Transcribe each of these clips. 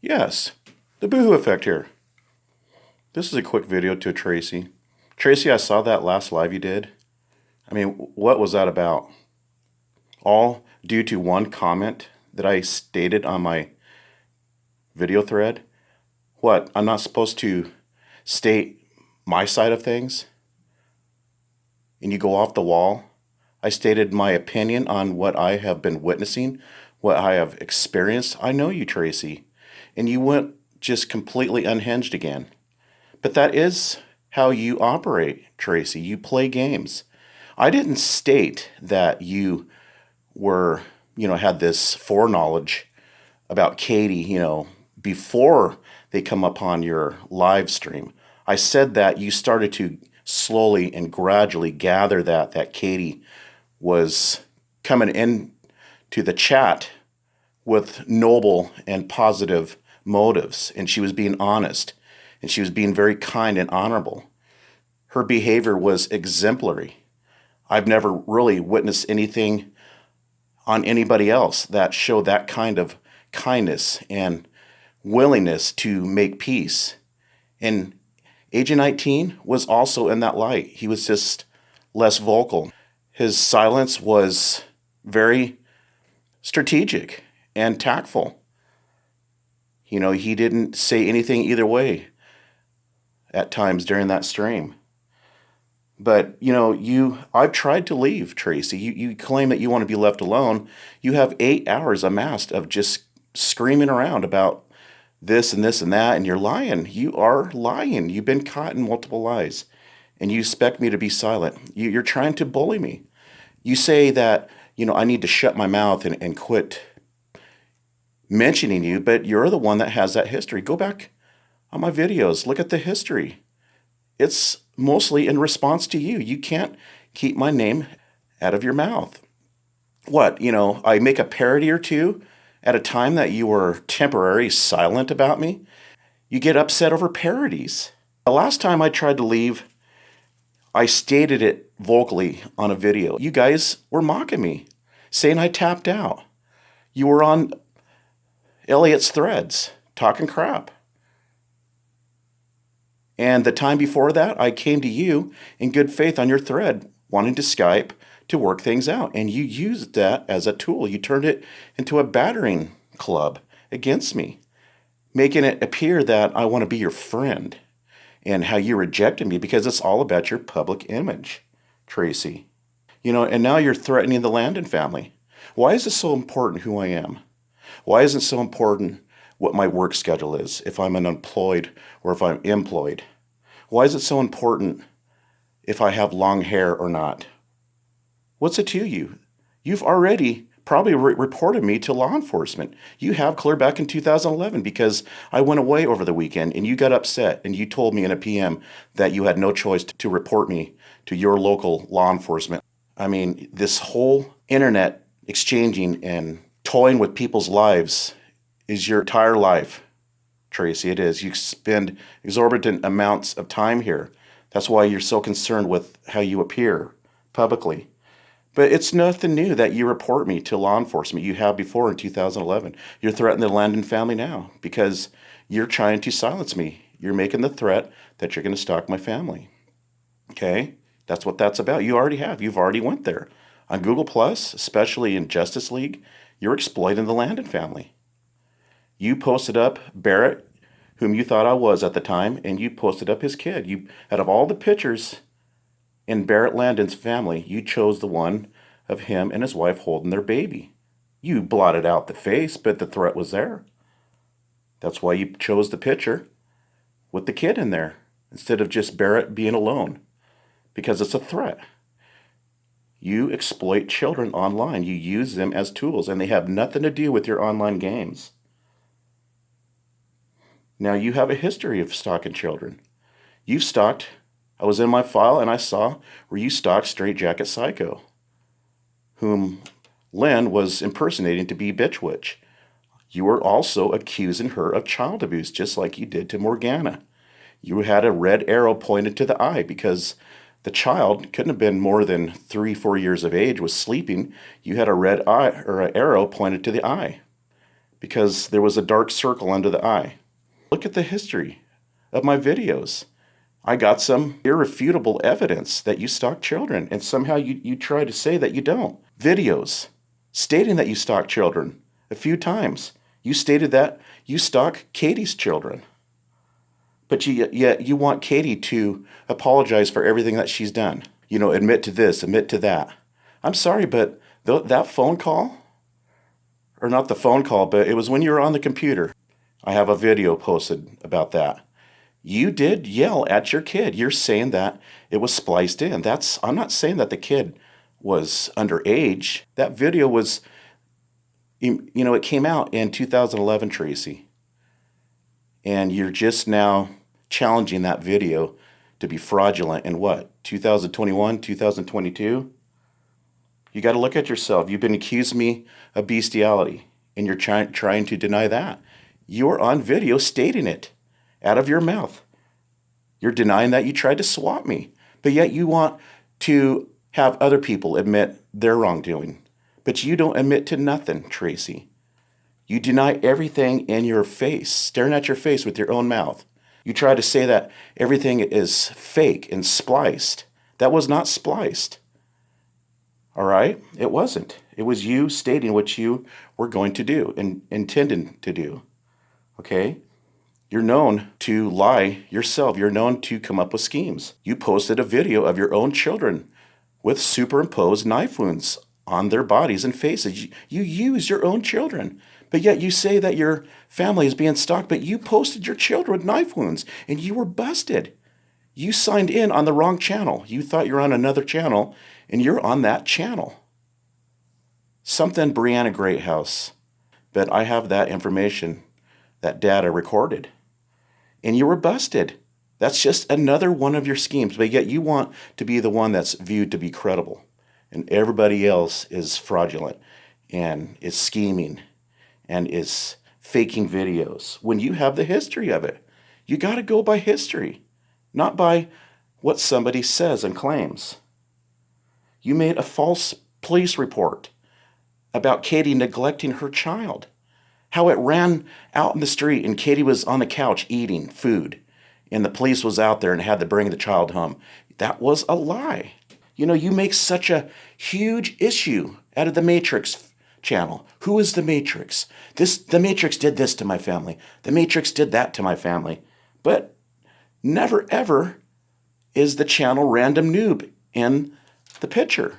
Yes, the Boohoo Effect here. This is a quick video to Tracy. Tracy, I saw that last live you did. I mean, what was that about? All due to one comment that I stated on my video thread? What, I'm not supposed to state my side of things? And you go off the wall? I stated my opinion on what I have been witnessing, what I have experienced. I know you, Tracy. And you went just completely unhinged again. But that is how you operate, Tracy. You play games. I didn't state that you were, had this foreknowledge about Katie, before they come upon your live stream. I said that you started to slowly and gradually gather that Katie was coming in to the chat with noble and positive motives, and she was being honest, and she was being very kind and honorable. Her behavior was exemplary. I've never really witnessed anything on anybody else that showed that kind of kindness and willingness to make peace. And Agent 19 was also in that light. He was just less vocal. His silence was very strategic and tactful. He didn't say anything either way at times during that stream. But, I've tried to leave, Tracy. You claim that you want to be left alone. You have 8 hours amassed of just screaming around about this and this and that, and you're lying. You are lying. You've been caught in multiple lies, and you expect me to be silent. You're trying to bully me. You say that, I need to shut my mouth and quit mentioning you, but you're the one that has that history. Go back on my videos. Look at the history. It's mostly in response to you. You can't keep my name out of your mouth. What, I make a parody or two at a time that you were temporarily silent about me? You get upset over parodies. The last time I tried to leave, I stated it vocally on a video. You guys were mocking me, saying I tapped out. You were on Elliot's threads, talking crap. And the time before that, I came to you in good faith on your thread, wanting to Skype to work things out. And you used that as a tool. You turned it into a battering club against me, making it appear that I want to be your friend, and how you rejected me because it's all about your public image, Tracy. And now you're threatening the Landon family. Why is it so important who I am? Why is it so important what my work schedule is, if I'm unemployed or if I'm employed? Why is it so important if I have long hair or not? What's it to you? You've already probably reported me to law enforcement. You have clear back in 2011 because I went away over the weekend and you got upset and you told me in a PM that you had no choice to report me to your local law enforcement. I mean, this whole internet exchanging and toying with people's lives is your entire life, Tracy. It is. You spend exorbitant amounts of time here. That's why you're so concerned with how you appear publicly. But it's nothing new that you report me to law enforcement. You have before in 2011. You're threatening the Landon family now because you're trying to silence me. You're making the threat that you're going to stalk my family. Okay? That's what that's about. You already have. You've already went there. On Google+, especially in Justice League, you're exploiting the Landon family. You posted up Barrett, whom you thought I was at the time, and you posted up his kid. Out of all the pictures in Barrett Landon's family, you chose the one of him and his wife holding their baby. You blotted out the face, but the threat was there. That's why you chose the picture with the kid in there instead of just Barrett being alone, because it's a threat. You exploit children online. You use them as tools, and they have nothing to do with your online games. Now, you have a history of stalking children. You've stalked, I was in my file and I saw where you stalked Straight Jacket Psycho, whom Lynn was impersonating to be Bitch Witch. You were also accusing her of child abuse, just like you did to Morgana. You had a red arrow pointed to the eye because the child couldn't have been more than 3-4 years of age, was sleeping. You had a red eye or an arrow pointed to the eye. because there was a dark circle under the eye. Look at the history of my videos. I got some irrefutable evidence that you stalk children, and somehow you try to say that you don't. Videos stating that you stalk children a few times. You stated that you stalk Katie's children. But yet you want Katie to apologize for everything that she's done. Admit to this, admit to that. I'm sorry, but that phone call, or not the phone call, but it was when you were on the computer. I have a video posted about that. You did yell at your kid. You're saying that it was spliced in. I'm not saying that the kid was underage. That video was, it came out in 2011, Tracy. And you're just now challenging that video to be fraudulent in what, 2021, 2022? You got to look at yourself. You've been accusing me of bestiality, and you're trying to deny that. You're on video stating it out of your mouth. You're denying that you tried to swap me, but yet you want to have other people admit their wrongdoing. But you don't admit to nothing, Tracy. You deny everything in your face, staring at your face with your own mouth. You try to say that everything is fake and spliced. That was not spliced. All right? It wasn't. It was you stating what you were going to do and intending to do. Okay? You're known to lie yourself. You're known to come up with schemes. You posted a video of your own children with superimposed knife wounds on their bodies and faces. You use your own children, but yet you say that your family is being stalked, but you posted your children with knife wounds, and you were busted. You signed in on the wrong channel. You thought you were on another channel, and you're on that channel. Something Brianna Greathouse, but I have that information, that data recorded. And you were busted. That's just another one of your schemes, but yet you want to be the one that's viewed to be credible. And everybody else is fraudulent and is scheming and is faking videos when you have the history of it. You got to go by history, not by what somebody says and claims. You made a false police report about Katie neglecting her child. How it ran out in the street and Katie was on the couch eating food and the police was out there and had to bring the child home. That was a lie. You make such a huge issue out of the Matrix channel. Who is the Matrix? The Matrix did this to my family. The Matrix did that to my family. But never ever is the channel Random Noob in the picture.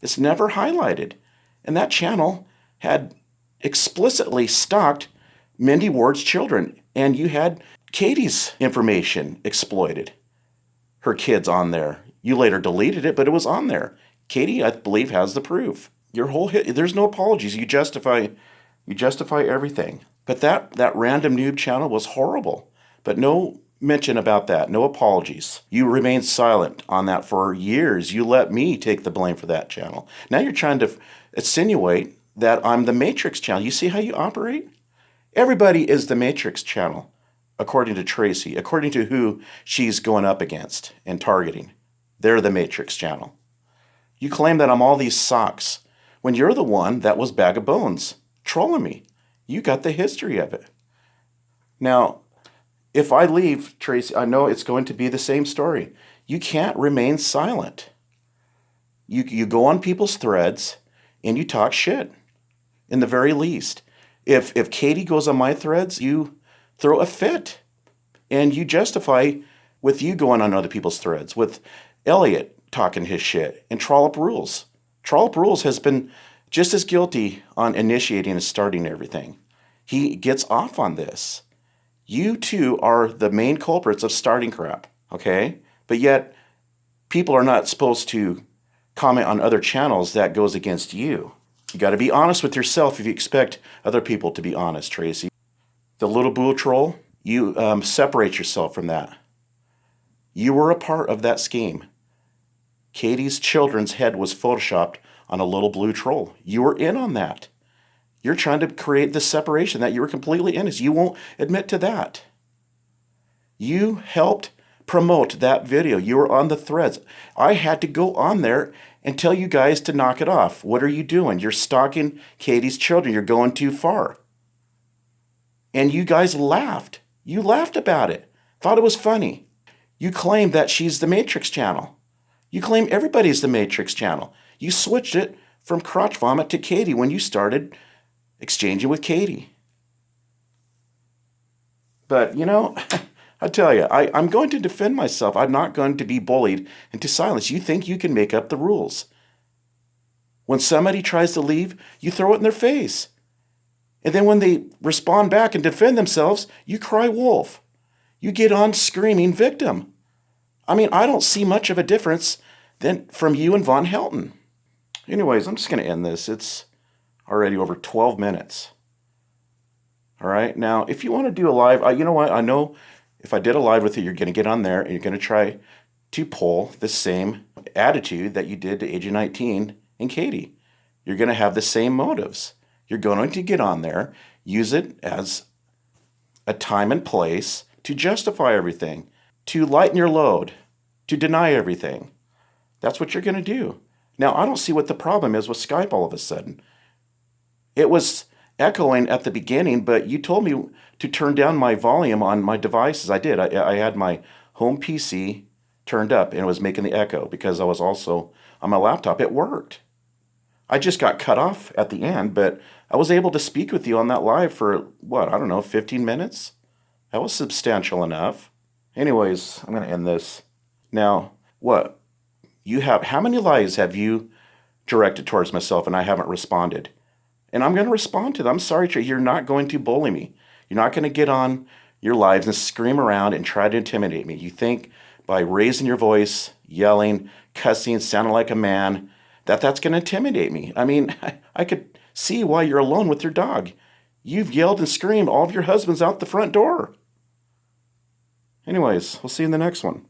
It's never highlighted. And that channel had explicitly stalked Mindy Ward's children, and you had Katie's information exploited. Her kids on there. You later deleted it, but it was on there. Katie, I believe, has the proof. There's no apologies. You justify everything. But that Random Noob channel was horrible. But no mention about that. No apologies. You remained silent on that for years. You let me take the blame for that channel. Now you're trying to insinuate that I'm the Matrix channel. You see how you operate? Everybody is the Matrix channel, according to Tracy, according to who she's going up against and targeting. They're the Matrix channel. You claim that I'm all these socks when you're the one that was Bag of Bones, trolling me. You got the history of it. Now, if I leave, Tracy, I know it's going to be the same story. You can't remain silent. You go on people's threads and you talk shit, in the very least. If Katie goes on my threads, you throw a fit. And you justify with you going on other people's threads, with Elliot talking his shit, and Trollop Rules. Trollop Rules has been just as guilty on initiating and starting everything. He gets off on this. You two are the main culprits of starting crap, okay? But yet, people are not supposed to comment on other channels that goes against you. You got to be honest with yourself if you expect other people to be honest, Tracy. The little bull troll, you separate yourself from that. You were a part of that scheme. Katie's children's head was photoshopped on a little blue troll. You were in on that. You're trying to create this separation that you were completely in. You won't admit to that. You helped promote that video. You were on the threads. I had to go on there and tell you guys to knock it off. What are you doing? You're stalking Katie's children. You're going too far. And you guys laughed. You laughed about it. Thought it was funny. You claim that she's the Matrix channel. You claim everybody's the Matrix channel. You switched it from crotch vomit to Katie when you started exchanging with Katie. But, I tell you, I'm going to defend myself. I'm not going to be bullied into silence. You think you can make up the rules. When somebody tries to leave, you throw it in their face. And then when they respond back and defend themselves, you cry wolf. You get on screaming victim. I mean, I don't see much of a difference than from you and Von Helton. Anyways, I'm just going to end this. It's already over 12 minutes. All right. Now, if you want to do a live, you know what? I know if I did a live with you, you're going to get on there and you're going to try to pull the same attitude that you did to Agent 19 and Katie. You're going to have the same motives. You're going to get on there, use it as a time and place to justify everything, to lighten your load, to deny everything. That's what you're going to do. Now, I don't see what the problem is with Skype all of a sudden. It was echoing at the beginning, but you told me to turn down my volume on my devices. I did. I had my home PC turned up and it was making the echo because I was also on my laptop. It worked. I just got cut off at the end, but I was able to speak with you on that live for, 15 minutes? That was substantial enough. Anyways, I'm going to end this. Now, how many lies have you directed towards myself and I haven't responded? And I'm going to respond to them. I'm sorry, Trey, you're not going to bully me. You're not going to get on your lives and scream around and try to intimidate me. You think by raising your voice, yelling, cussing, sounding like a man, that's going to intimidate me. I mean, I could see why you're alone with your dog. You've yelled and screamed all of your husbands out the front door. Anyways, we'll see you in the next one.